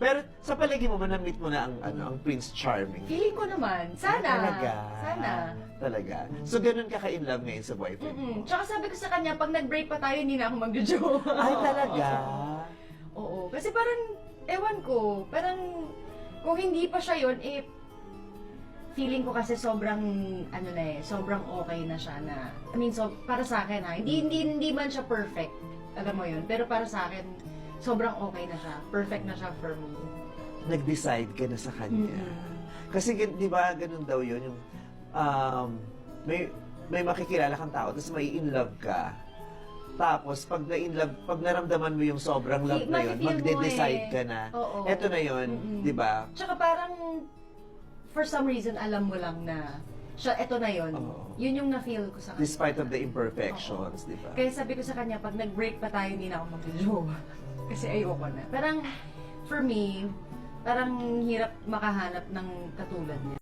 Pero sa palagi mo, na-meet mo na ang Prince Charming. Feeling ko naman. Sana. Talaga. Sana. Talaga. So, ganun ka ka-in love ngayon sa boyfriend mo? Tsaka sabi ko sa kanya, pag nag-break pa tayo, hindi na ako mag-jowa. Ay, talaga? Oo. Kasi parang, ewan ko, parang, kung hindi pa siya yun, feeling ko kasi sobrang, sobrang okay na siya na, para sa akin hindi man siya perfect, alam mo yun, pero para sa akin, sobrang okay na siya, perfect na siya for me. Nag-decide ka na sa kanya. Kasi, di ba, ganun daw yun, yung, may makikilala kang tao, tapos may in love ka, tapos, pag naramdaman mo yung sobrang love na yun, magde-decide ka na. Oo. Eto na yun, di ba? Tsaka parang, for some reason, alam mo lang na, eto na yun. Oo. Yun yung na-feel ko sa kanya. Despite of the imperfections, di ba? Kaya sabi ko sa kanya, pag nag-break pa tayo, hindi na ako mag-jowa. Kasi ayoko na. Parang, for me, parang hirap makahanap ng katulad niya.